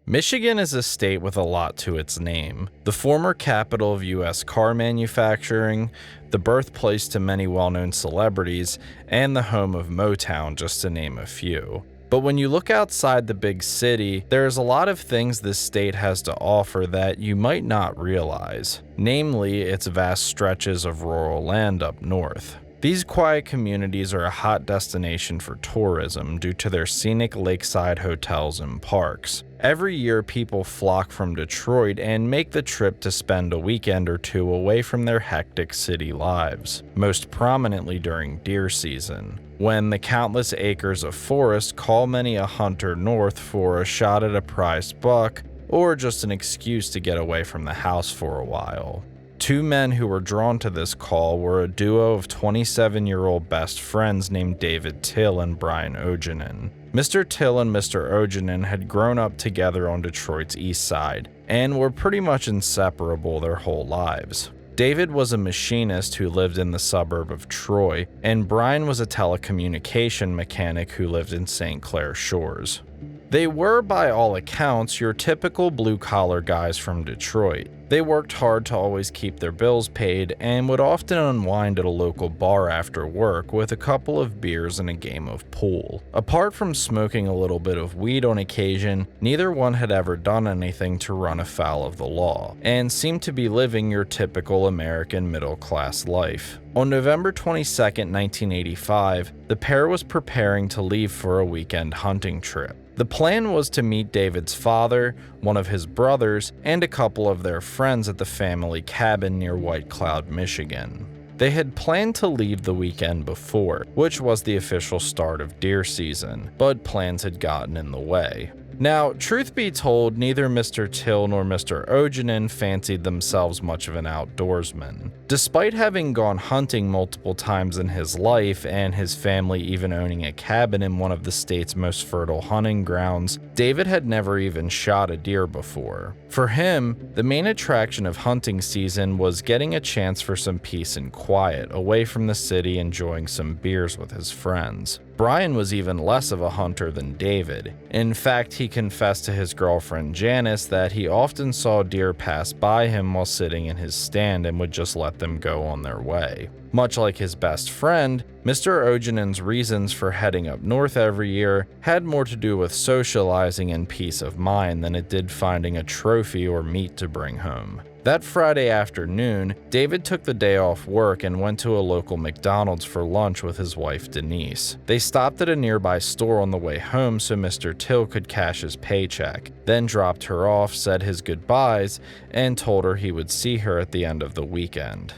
Michigan is a state with a lot to its name. The former capital of U.S. car manufacturing, the birthplace to many well-known celebrities, and the home of Motown, just to name a few. But when you look outside the big city, there's a lot of things this state has to offer that you might not realize, namely its vast stretches of rural land up north. These quiet communities are a hot destination for tourism due to their scenic lakeside hotels and parks. Every year, people flock from Detroit and make the trip to spend a weekend or two away from their hectic city lives, most prominently during deer season, when the countless acres of forest call many a hunter north for a shot at a prized buck or just an excuse to get away from the house for a while. Two men who were drawn to this call were a duo of 27-year-old best friends named David Tyll and Braun Ognjan. Mr. Tyll and Mr. Ognjan had grown up together on Detroit's east side and were pretty much inseparable their whole lives. David was a machinist who lived in the suburb of Troy, and Braun was a telecommunication mechanic who lived in St. Clair Shores. They were, by all accounts, your typical blue-collar guys from Detroit. They worked hard to always keep their bills paid and would often unwind at a local bar after work with a couple of beers and a game of pool. Apart from smoking a little bit of weed on occasion, neither one had ever done anything to run afoul of the law, and seemed to be living your typical American middle-class life. On November 22, 1985, the pair was preparing to leave for a weekend hunting trip. The plan was to meet David's father, one of his brothers, and a couple of their friends at the family cabin near White Cloud, Michigan. They had planned to leave the weekend before, which was the official start of deer season, but plans had gotten in the way. Now, truth be told, neither Mr. Tyll nor Mr. Ognjan fancied themselves much of an outdoorsman. Despite having gone hunting multiple times in his life and his family even owning a cabin in one of the state's most fertile hunting grounds, David had never even shot a deer before. For him, the main attraction of hunting season was getting a chance for some peace and quiet, away from the city enjoying some beers with his friends. Braun was even less of a hunter than David. In fact, he confessed to his girlfriend Janice that he often saw deer pass by him while sitting in his stand and would just let them go on their way. Much like his best friend, Mr. Ognjan's reasons for heading up north every year had more to do with socializing and peace of mind than it did finding a trophy or meat to bring home. That Friday afternoon, David took the day off work and went to a local McDonald's for lunch with his wife Denise. They stopped at a nearby store on the way home so Mr. Tyll could cash his paycheck, then dropped her off, said his goodbyes, and told her he would see her at the end of the weekend.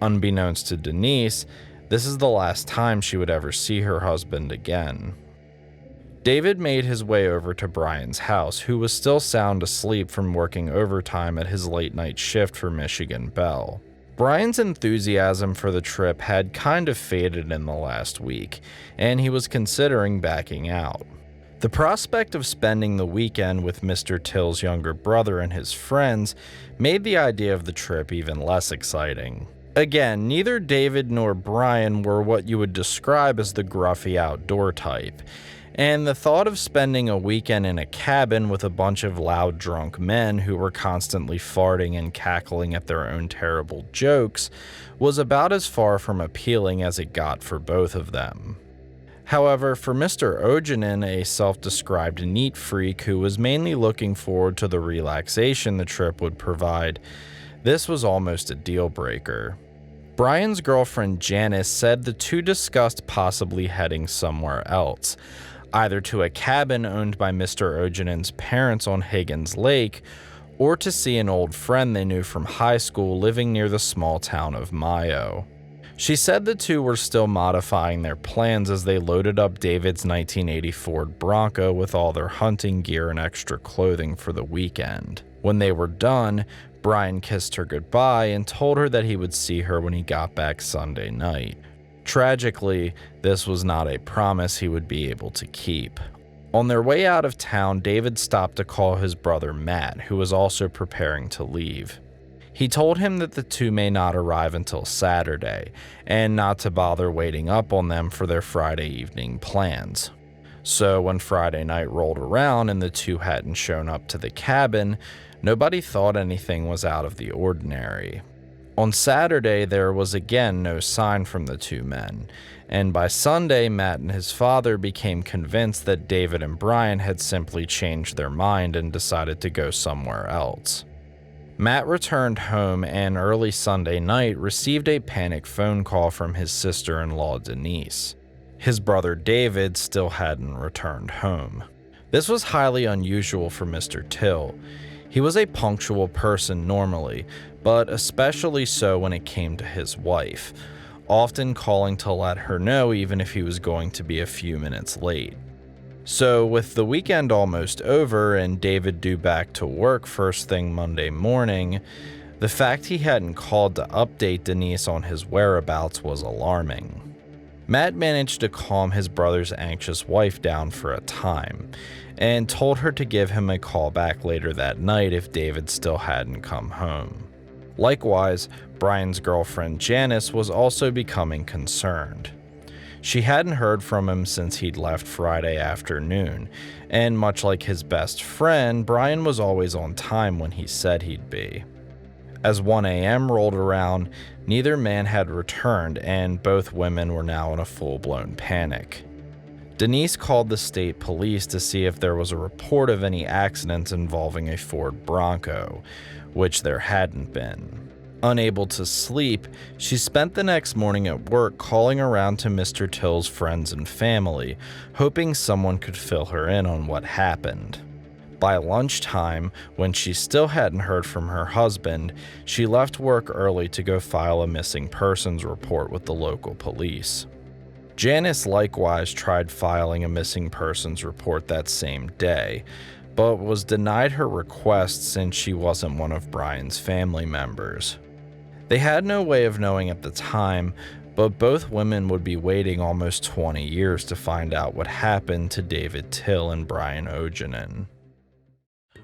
Unbeknownst to Denise, this is the last time she would ever see her husband again. David made his way over to Braun's house, who was still sound asleep from working overtime at his late-night shift for Michigan Bell. Braun's enthusiasm for the trip had kind of faded in the last week, and he was considering backing out. The prospect of spending the weekend with Mr. Tyll's younger brother and his friends made the idea of the trip even less exciting. Again, neither David nor Braun were what you would describe as the gruffy outdoor type, and the thought of spending a weekend in a cabin with a bunch of loud drunk men who were constantly farting and cackling at their own terrible jokes was about as far from appealing as it got for both of them. However, for Mr. Ognjan, a self-described neat freak who was mainly looking forward to the relaxation the trip would provide, this was almost a deal breaker. Braun's girlfriend Janice said the two discussed possibly heading somewhere else, either to a cabin owned by Mr. Ognjan's parents on Higgins Lake, or to see an old friend they knew from high school living near the small town of Mayo. She said the two were still modifying their plans as they loaded up David's 1980 Ford Bronco with all their hunting gear and extra clothing for the weekend. When they were done, Braun kissed her goodbye and told her that he would see her when he got back Sunday night. Tragically, this was not a promise he would be able to keep. On their way out of town, David stopped to call his brother Matt, who was also preparing to leave. He told him that the two may not arrive until Saturday, and not to bother waiting up on them for their Friday evening plans. So when Friday night rolled around and the two hadn't shown up to the cabin, nobody thought anything was out of the ordinary. On Saturday, there was again no sign from the two men, and by Sunday, Matt and his father became convinced that David and Brian had simply changed their mind and decided to go somewhere else. Matt returned home and early Sunday night received a panic phone call from his sister-in-law Denise. His brother David still hadn't returned home. This was highly unusual for Mr. Tyll. He was a punctual person normally, but especially so when it came to his wife, often calling to let her know even if he was going to be a few minutes late. So with the weekend almost over and David due back to work first thing Monday morning, the fact he hadn't called to update Denise on his whereabouts was alarming. Matt managed to calm his brother's anxious wife down for a time, and told her to give him a call back later that night if David still hadn't come home. Likewise, Brian's girlfriend Janice was also becoming concerned. She hadn't heard from him since he'd left Friday afternoon, and much like his best friend, Brian was always on time when he said he'd be. As 1 a.m. rolled around, neither man had returned, and both women were now in a full-blown panic. Denise called the state police to see if there was a report of any accidents involving a Ford Bronco, which there hadn't been. Unable to sleep, she spent the next morning at work calling around to Mr. Tyll's friends and family, hoping someone could fill her in on what happened. By lunchtime, when she still hadn't heard from her husband, she left work early to go file a missing persons report with the local police. Janice likewise tried filing a missing persons report that same day, but was denied her request since she wasn't one of Brian's family members. They had no way of knowing at the time, but both women would be waiting almost 20 years to find out what happened to David Tyll and Brian Ognjan.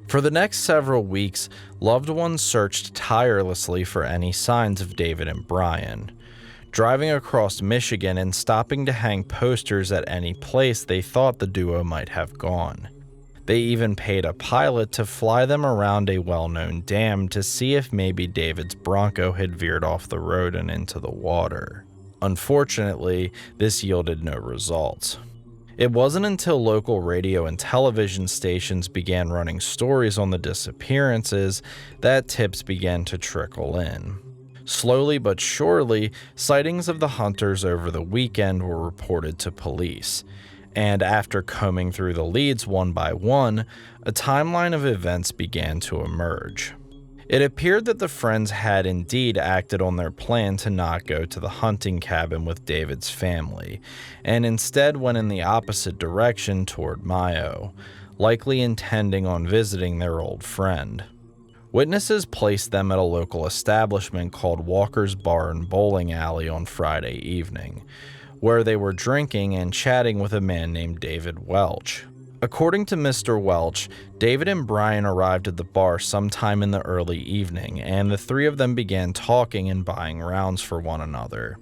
For the next several weeks, loved ones searched tirelessly for any signs of David and Brian, driving across Michigan and stopping to hang posters at any place they thought the duo might have gone. They even paid a pilot to fly them around a well-known dam to see if maybe David's Bronco had veered off the road and into the water. Unfortunately, this yielded no results. It wasn't until local radio and television stations began running stories on the disappearances that tips began to trickle in. Slowly but surely, sightings of the hunters over the weekend were reported to police, and after combing through the leads one by one, a timeline of events began to emerge. It appeared that the friends had indeed acted on their plan to not go to the hunting cabin with David's family, and instead went in the opposite direction toward Mayo, likely intending on visiting their old friend. Witnesses placed them at a local establishment called Walker's Bar and Bowling Alley on Friday evening, where they were drinking and chatting with a man named David Welch. According to Mr. Welch, David and Brian arrived at the bar sometime in the early evening, and the three of them began talking and buying rounds for one another.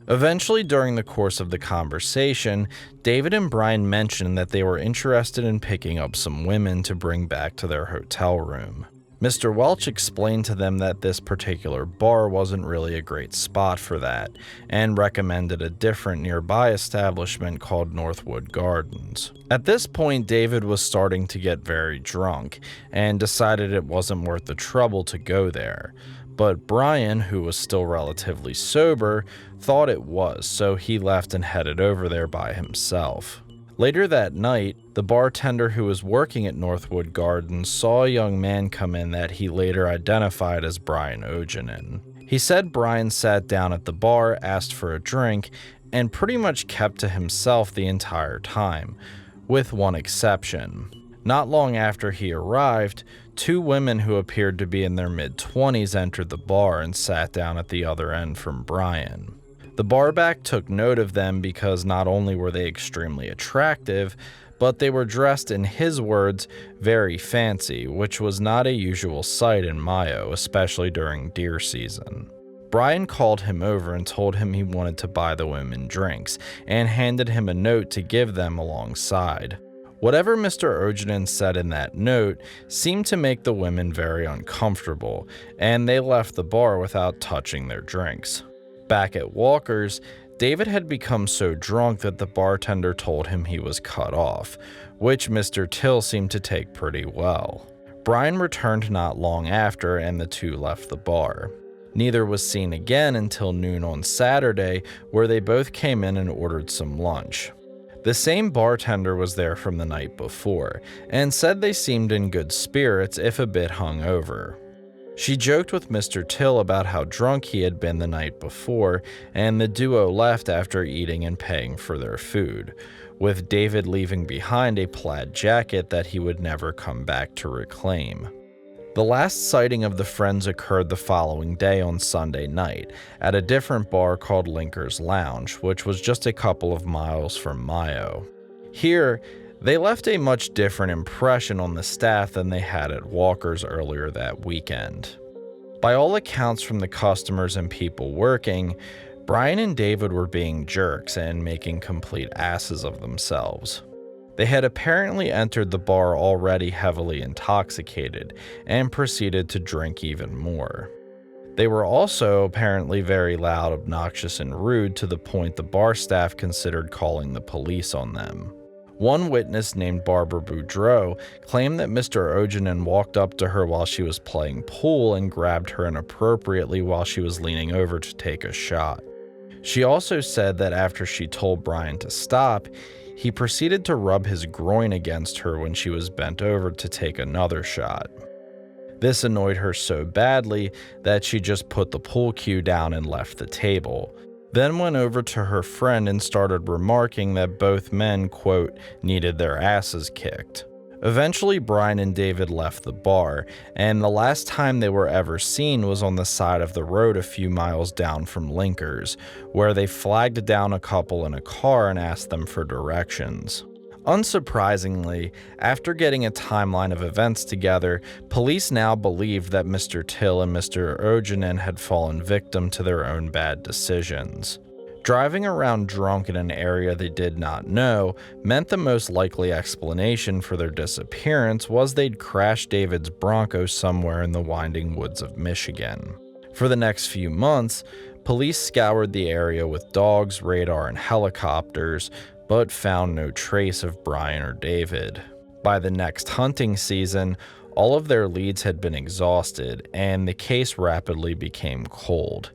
Eventually, during the course of the conversation, David and Brian mentioned that they were interested in picking up some women to bring back to their hotel room. Mr. Welch explained to them that this particular bar wasn't really a great spot for that, and recommended a different nearby establishment called Northwood Gardens. At this point, David was starting to get very drunk, and decided it wasn't worth the trouble to go there. But Brian, who was still relatively sober, thought it was, so he left and headed over there by himself. Later that night, the bartender who was working at Northwood Gardens saw a young man come in that he later identified as Brian Ognjan. He said Brian sat down at the bar, asked for a drink, and pretty much kept to himself the entire time, with one exception. Not long after he arrived, two women who appeared to be in their mid-20s entered the bar and sat down at the other end from Brian. The barback took note of them because not only were they extremely attractive, but they were dressed, in his words, very fancy, which was not a usual sight in Mayo, especially during deer season. Brian called him over and told him he wanted to buy the women drinks, and handed him a note to give them alongside. Whatever Mr. Ognjan said in that note seemed to make the women very uncomfortable, and they left the bar without touching their drinks. Back at Walker's, David had become so drunk that the bartender told him he was cut off, which Mr. Tyll seemed to take pretty well. Brian returned not long after, and the two left the bar. Neither was seen again until noon on Saturday, where they both came in and ordered some lunch. The same bartender was there from the night before, and said they seemed in good spirits if a bit hungover. She joked with Mr. Tyll about how drunk he had been the night before, and the duo left after eating and paying for their food, with David leaving behind a plaid jacket that he would never come back to reclaim. The last sighting of the friends occurred the following day on Sunday night, at a different bar called Linker's Lounge, which was just a couple of miles from Mayo. Here, they left a much different impression on the staff than they had at Walker's earlier that weekend. By all accounts from the customers and people working, Brian and David were being jerks and making complete asses of themselves. They had apparently entered the bar already heavily intoxicated and proceeded to drink even more. They were also apparently very loud, obnoxious, and rude to the point the bar staff considered calling the police on them. One witness named Barbara Boudreau claimed that Mr. Ognjan walked up to her while she was playing pool and grabbed her inappropriately while she was leaning over to take a shot. She also said that after she told Brian to stop, he proceeded to rub his groin against her when she was bent over to take another shot. This annoyed her so badly that she just put the pool cue down and left the table, then went over to her friend and started remarking that both men, quote, needed their asses kicked. Eventually, Brian and David left the bar, and the last time they were ever seen was on the side of the road a few miles down from Linker's, where they flagged down a couple in a car and asked them for directions. Unsurprisingly, after getting a timeline of events together, police now believed that Mr. Tyll and Mr. Ognjan had fallen victim to their own bad decisions. Driving around drunk in an area they did not know meant the most likely explanation for their disappearance was they'd crashed David's Bronco somewhere in the winding woods of Michigan. For the next few months, police scoured the area with dogs, radar, and helicopters, but found no trace of Brian or David. By the next hunting season, all of their leads had been exhausted, and the case rapidly became cold,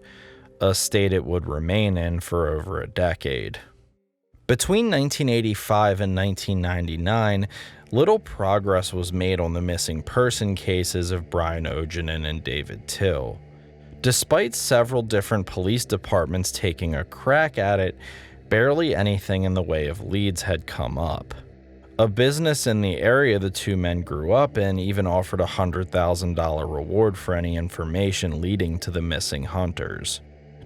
a state it would remain in for over a decade. Between 1985 and 1999, little progress was made on the missing person cases of Brian Ognjan and David Tyll. Despite several different police departments taking a crack at it, barely anything in the way of leads had come up. A business in the area the two men grew up in even offered a $100,000 reward for any information leading to the missing hunters.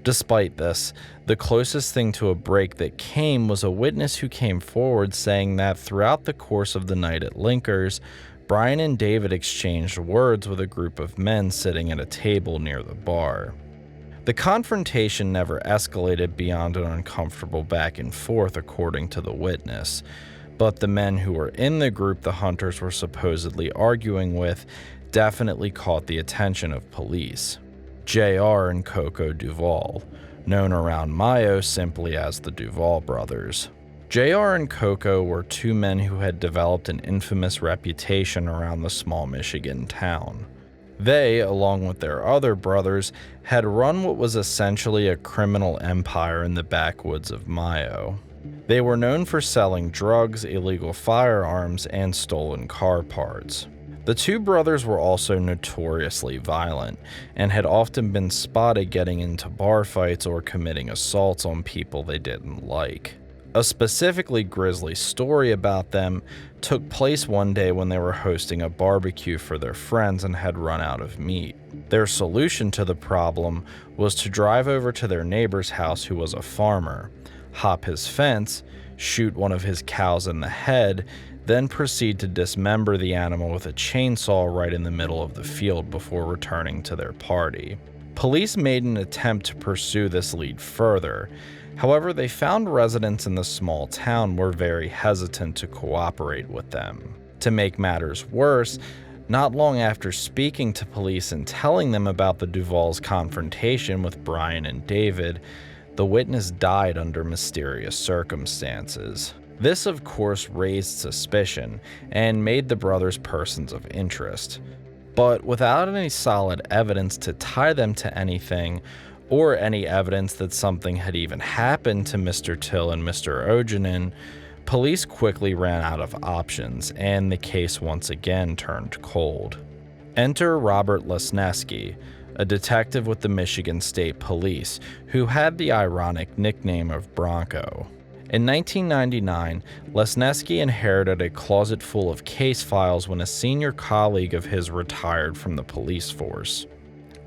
Despite this, the closest thing to a break that came was a witness who came forward saying that throughout the course of the night at Linker's, Brian and David exchanged words with a group of men sitting at a table near the bar. The confrontation never escalated beyond an uncomfortable back and forth, according to the witness, but the men who were in the group the hunters were supposedly arguing with definitely caught the attention of police. J.R. and Coco Duvall, known around Mayo simply as the Duvall brothers. J.R. and Coco were two men who had developed an infamous reputation around the small Michigan town. They, along with their other brothers, had run what was essentially a criminal empire in the backwoods of Mayo. They were known for selling drugs, illegal firearms, and stolen car parts. The two brothers were also notoriously violent, and had often been spotted getting into bar fights or committing assaults on people they didn't like. A specifically grisly story about them took place one day when they were hosting a barbecue for their friends and had run out of meat. Their solution to the problem was to drive over to their neighbor's house, who was a farmer, hop his fence, shoot one of his cows in the head, then proceed to dismember the animal with a chainsaw right in the middle of the field before returning to their party. Police made an attempt to pursue this lead further. However, they found residents in the small town were very hesitant to cooperate with them. To make matters worse, not long after speaking to police and telling them about the Duvall's confrontation with Brian and David, the witness died under mysterious circumstances. This, of course, raised suspicion and made the brothers persons of interest. But without any solid evidence to tie them to anything, or any evidence that something had even happened to Mr. Tyll and Mr. Ognjan, police quickly ran out of options, and the case once again turned cold. Enter Robert Lesneski, a detective with the Michigan State Police, who had the ironic nickname of Bronco. In 1999, Lesneski inherited a closet full of case files when a senior colleague of his retired from the police force.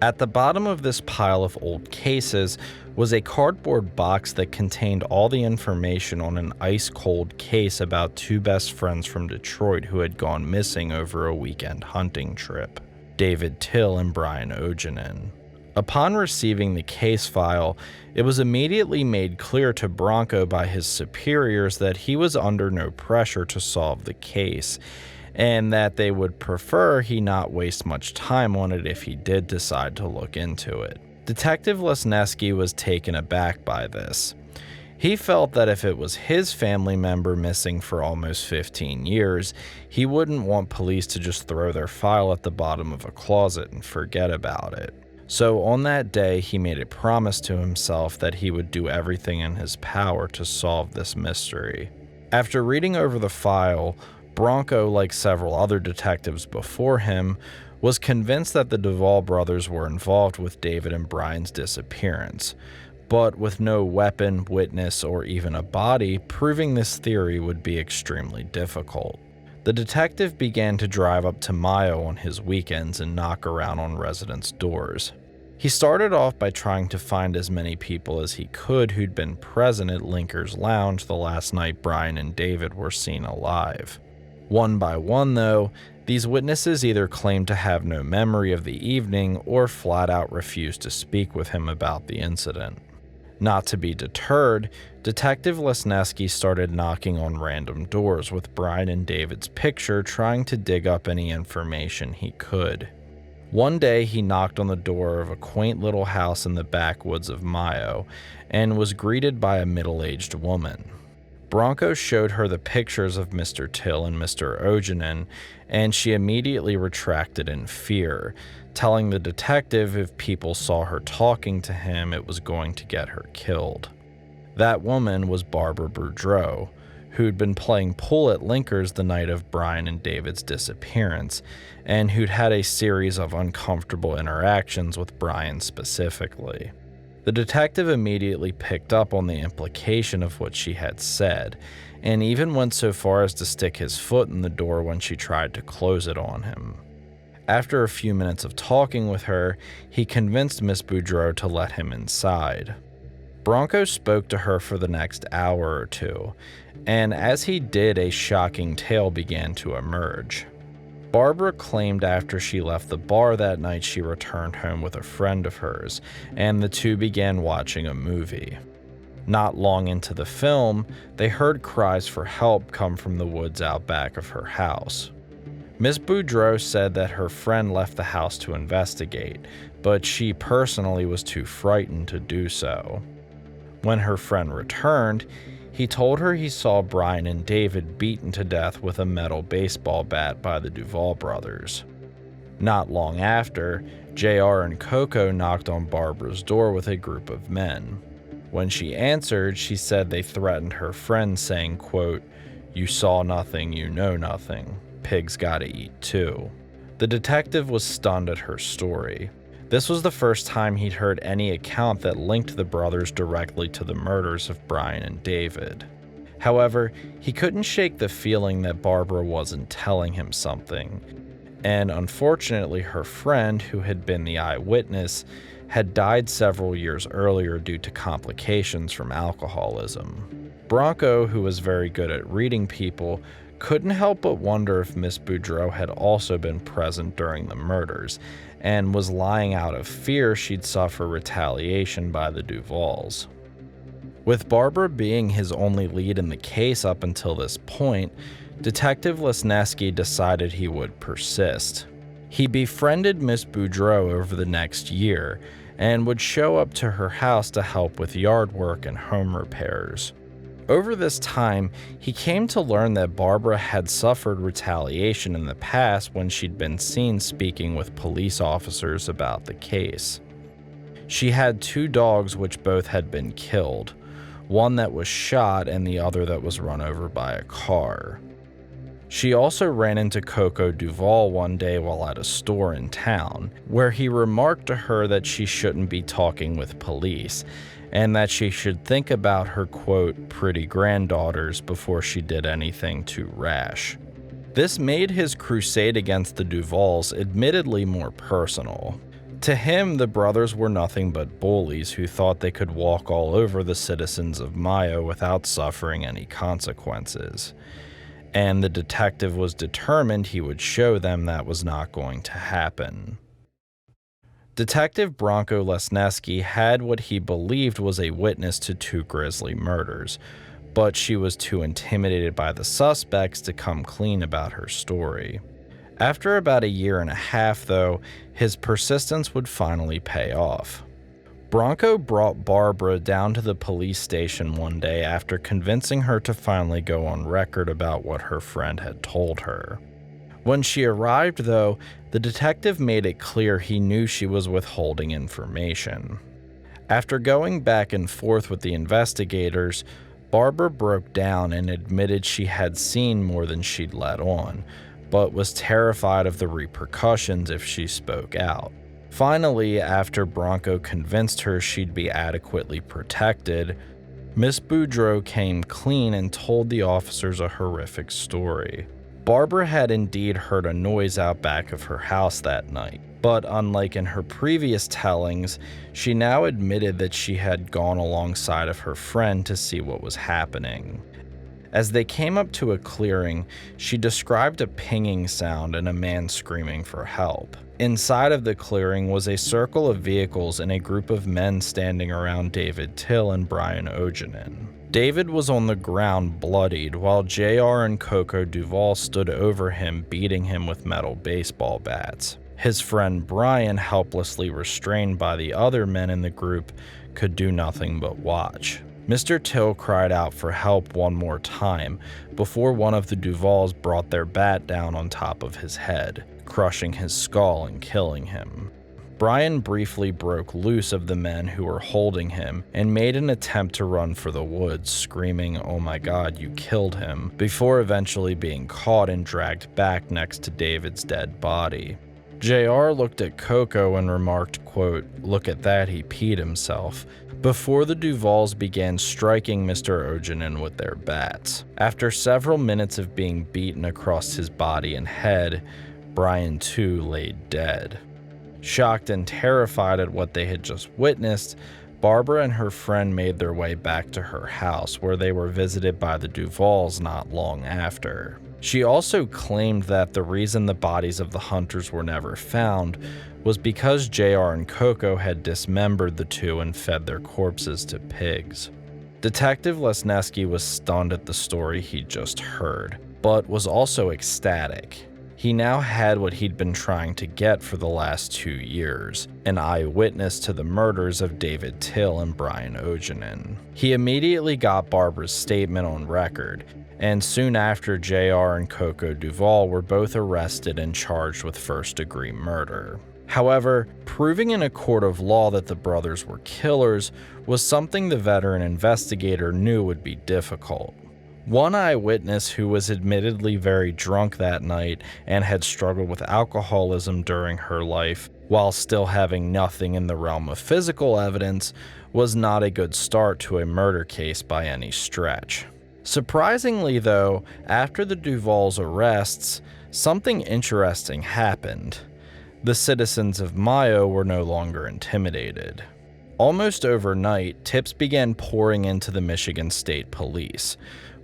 At the bottom of this pile of old cases was a cardboard box that contained all the information on an ice-cold case about two best friends from Detroit who had gone missing over a weekend hunting trip, David Tyll and Brian Ognjan. Upon receiving the case file, it was immediately made clear to Bronco by his superiors that he was under no pressure to solve the case, and that they would prefer he not waste much time on it if he did decide to look into it. Detective Lesneski was taken aback by this. He felt that if it was his family member missing for almost 15 years, he wouldn't want police to just throw their file at the bottom of a closet and forget about it. So on that day, he made a promise to himself that he would do everything in his power to solve this mystery. After reading over the file, Bronco, like several other detectives before him, was convinced that the Duvall brothers were involved with David and Brian's disappearance, but with no weapon, witness, or even a body, proving this theory would be extremely difficult. The detective began to drive up to Mayo on his weekends and knock around on residents' doors. He started off by trying to find as many people as he could who'd been present at Linker's Lounge the last night Brian and David were seen alive. One by one, though, these witnesses either claimed to have no memory of the evening or flat out refused to speak with him about the incident. Not to be deterred, Detective Lesneski started knocking on random doors with Brian and David's picture, trying to dig up any information he could. One day, he knocked on the door of a quaint little house in the backwoods of Mayo and was greeted by a middle-aged woman. Bronco showed her the pictures of Mr. Tyll and Mr. Ognjan, and she immediately retracted in fear, telling the detective if people saw her talking to him, it was going to get her killed. That woman was Barbara Boudreau, who'd been playing pool at Linker's the night of Brian and David's disappearance, and who'd had a series of uncomfortable interactions with Brian specifically. The detective immediately picked up on the implication of what she had said, and even went so far as to stick his foot in the door when she tried to close it on him. After a few minutes of talking with her, he convinced Miss Boudreau to let him inside. Bronco spoke to her for the next hour or two, and as he did, a shocking tale began to emerge. Barbara claimed after she left the bar that night she returned home with a friend of hers, and the two began watching a movie. Not long into the film, they heard cries for help come from the woods out back of her house. Miss Boudreau said that her friend left the house to investigate, but she personally was too frightened to do so. When her friend returned, he told her he saw Brian and David beaten to death with a metal baseball bat by the Duvall brothers. Not long after, JR and Coco knocked on Barbara's door with a group of men. When she answered, she said they threatened her friend, saying, quote, "You saw nothing, you know nothing. Pigs gotta eat too." The detective was stunned at her story. This was the first time he'd heard any account that linked the brothers directly to the murders of Brian and David. However, he couldn't shake the feeling that Barbara wasn't telling him something, and unfortunately her friend, who had been the eyewitness, had died several years earlier due to complications from alcoholism. Bronco, who was very good at reading people, couldn't help but wonder if Miss Boudreau had also been present during the murders and was lying out of fear she'd suffer retaliation by the Duvalls. With Barbara being his only lead in the case up until this point, Detective Lesneski decided he would persist. He befriended Miss Boudreau over the next year and would show up to her house to help with yard work and home repairs. Over this time, he came to learn that Barbara had suffered retaliation in the past when she'd been seen speaking with police officers about the case. She had 2 dogs which both had been killed, one that was shot and the other that was run over by a car. She also ran into Coco Duvall one day while at a store in town, where he remarked to her that she shouldn't be talking with police, and that she should think about her, quote, pretty granddaughters before she did anything too rash. This made his crusade against the Duvalls admittedly more personal. To him, the brothers were nothing but bullies who thought they could walk all over the citizens of Mayo without suffering any consequences. And the detective was determined he would show them that was not going to happen. Detective Branko Lesneski had what he believed was a witness to 2 grisly murders, but she was too intimidated by the suspects to come clean about her story. After about 1.5 years, though, his persistence would finally pay off. Branko brought Barbara down to the police station one day after convincing her to finally go on record about what her friend had told her. When she arrived, though, the detective made it clear he knew she was withholding information. After going back and forth with the investigators, Barbara broke down and admitted she had seen more than she'd let on, but was terrified of the repercussions if she spoke out. Finally, after Branko convinced her she'd be adequately protected, Miss Boudreau came clean and told the officers a horrific story. Barbara had indeed heard a noise out back of her house that night, but unlike in her previous tellings, she now admitted that she had gone alongside of her friend to see what was happening. As they came up to a clearing, she described a pinging sound and a man screaming for help. Inside of the clearing was a circle of vehicles and a group of men standing around David Tyll and Brian Ognjan. David was on the ground bloodied, while JR and Coco Duvall stood over him, beating him with metal baseball bats. His friend Brian, helplessly restrained by the other men in the group, could do nothing but watch. Mr. Tyll cried out for help one more time before one of the Duvalls brought their bat down on top of his head, crushing his skull and killing him. Brian briefly broke loose of the men who were holding him and made an attempt to run for the woods, screaming, "Oh my God, you killed him," before eventually being caught and dragged back next to David's dead body. JR looked at Coco and remarked, quote, "Look at that, he peed himself," before the Duvalls began striking Mr. Ognjan with their bats. After several minutes of being beaten across his body and head, Brian too lay dead. Shocked and terrified at what they had just witnessed, Barbara and her friend made their way back to her house, where they were visited by the Duvalls not long after. She also claimed that the reason the bodies of the hunters were never found was because JR and Coco had dismembered the 2 and fed their corpses to pigs. Detective Lesneski was stunned at the story he'd just heard, but was also ecstatic. He now had what he'd been trying to get for the last 2 years, an eyewitness to the murders of David Tyll and Brian Ognjan. He immediately got Barbara's statement on record, and soon after, JR and Coco Duvall were both arrested and charged with first-degree murder. However, proving in a court of law that the brothers were killers was something the veteran investigator knew would be difficult. One eyewitness, who was admittedly very drunk that night and had struggled with alcoholism during her life, while still having nothing in the realm of physical evidence, was not a good start to a murder case by any stretch. Surprisingly, though, after the Duvalls' arrests, something interesting happened. The citizens of Mayo were no longer intimidated. Almost overnight, tips began pouring into the Michigan State Police,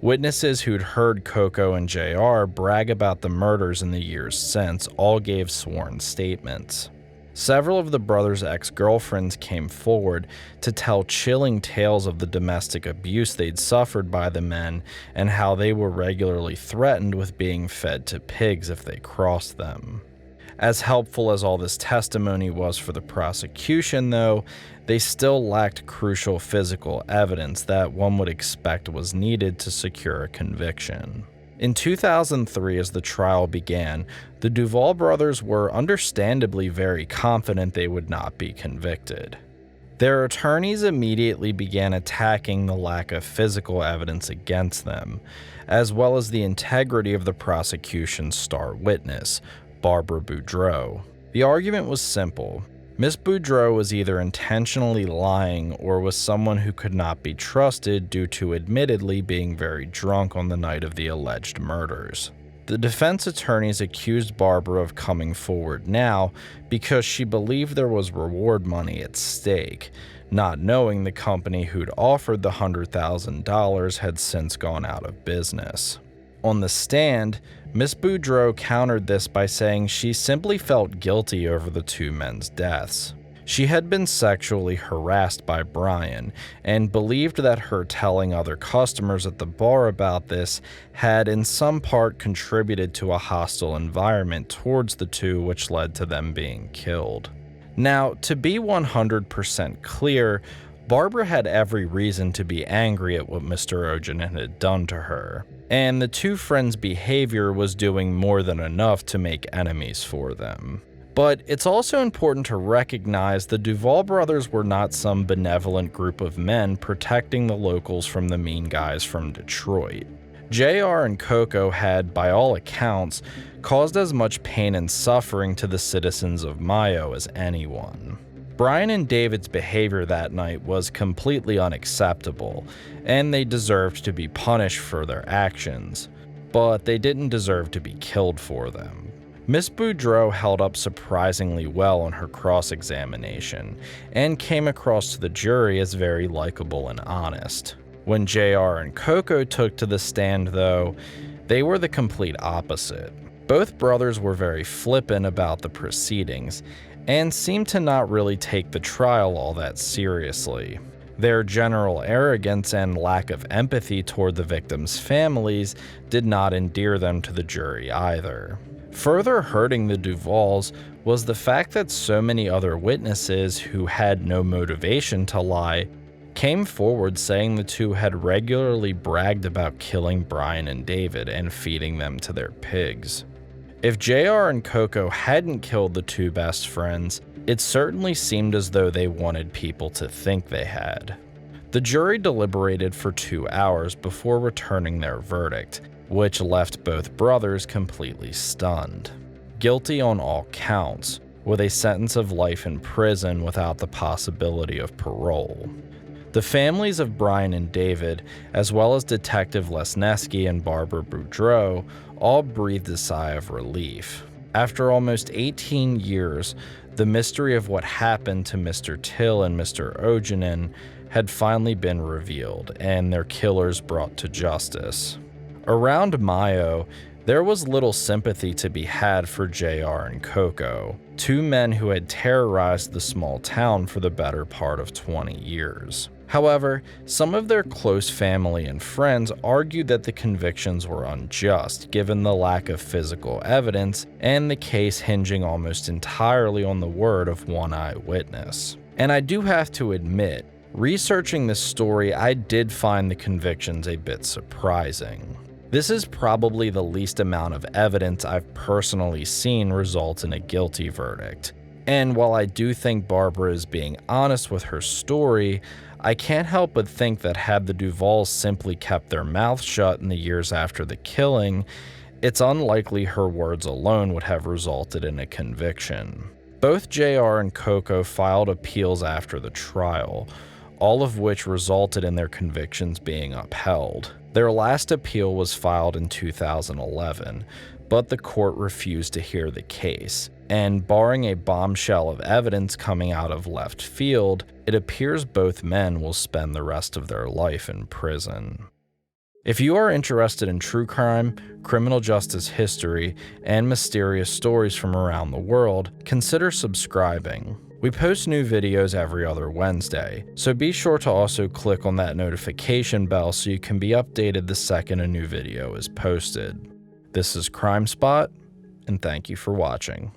Witnesses who'd heard Coco and JR brag about the murders in the years since all gave sworn statements. Several of the brothers' ex-girlfriends came forward to tell chilling tales of the domestic abuse they'd suffered by the men and how they were regularly threatened with being fed to pigs if they crossed them. As helpful as all this testimony was for the prosecution, though, they still lacked crucial physical evidence that one would expect was needed to secure a conviction. In 2003, as the trial began, the Duvall brothers were understandably very confident they would not be convicted. Their attorneys immediately began attacking the lack of physical evidence against them, as well as the integrity of the prosecution's star witness, Barbara Boudreaux. The argument was simple. Miss Boudreaux was either intentionally lying or was someone who could not be trusted due to admittedly being very drunk on the night of the alleged murders. The defense attorneys accused Barbara of coming forward now because she believed there was reward money at stake, not knowing the company who'd offered the $100,000 had since gone out of business. On the stand, Miss Boudreaux countered this by saying she simply felt guilty over the two men's deaths. She had been sexually harassed by Brian and believed that her telling other customers at the bar about this had in some part contributed to a hostile environment towards the two, which led to them being killed. Now, to be 100% clear, Barbara had every reason to be angry at what Mr. Ognjan had done to her, and the two friends' behavior was doing more than enough to make enemies for them. But it's also important to recognize the Duvall brothers were not some benevolent group of men protecting the locals from the mean guys from Detroit. JR and Coco had, by all accounts, caused as much pain and suffering to the citizens of Mayo as anyone. Brian and David's behavior that night was completely unacceptable, and they deserved to be punished for their actions, but they didn't deserve to be killed for them. Miss Boudreaux held up surprisingly well on her cross-examination, and came across to the jury as very likable and honest. When JR and Coco took to the stand, though, they were the complete opposite. Both brothers were very flippant about the proceedings, and seemed to not really take the trial all that seriously. Their general arrogance and lack of empathy toward the victims' families did not endear them to the jury either. Further hurting the Duvalls was the fact that so many other witnesses who had no motivation to lie came forward saying the two had regularly bragged about killing Brian and David and feeding them to their pigs. If JR and Coco hadn't killed the two best friends, it certainly seemed as though they wanted people to think they had. The jury deliberated for 2 hours before returning their verdict, which left both brothers completely stunned. Guilty on all counts, with a sentence of life in prison without the possibility of parole. The families of Brian and David, as well as Detective Lesneski and Barbara Boudreaux, all breathed a sigh of relief. After almost 18 years, the mystery of what happened to Mr. Tyll and Mr. Ognjan had finally been revealed, and their killers brought to justice. Around Mayo, there was little sympathy to be had for JR and Coco, two men who had terrorized the small town for the better part of 20 years. However, some of their close family and friends argued that the convictions were unjust given the lack of physical evidence and the case hinging almost entirely on the word of one eyewitness. And I do have to admit, researching this story, I did find the convictions a bit surprising. This is probably the least amount of evidence I've personally seen result in a guilty verdict. And while I do think Barbara is being honest with her story, I can't help but think that had the Duvalls simply kept their mouths shut in the years after the killing, it's unlikely her words alone would have resulted in a conviction. Both JR and Coco filed appeals after the trial, all of which resulted in their convictions being upheld. Their last appeal was filed in 2011, but the court refused to hear the case, and barring a bombshell of evidence coming out of left field, it appears both men will spend the rest of their life in prison. If you are interested in true crime, criminal justice history, and mysterious stories from around the world, consider subscribing. We post new videos every other Wednesday, so be sure to also click on that notification bell so you can be updated the second a new video is posted. This is Crime Spot, and thank you for watching.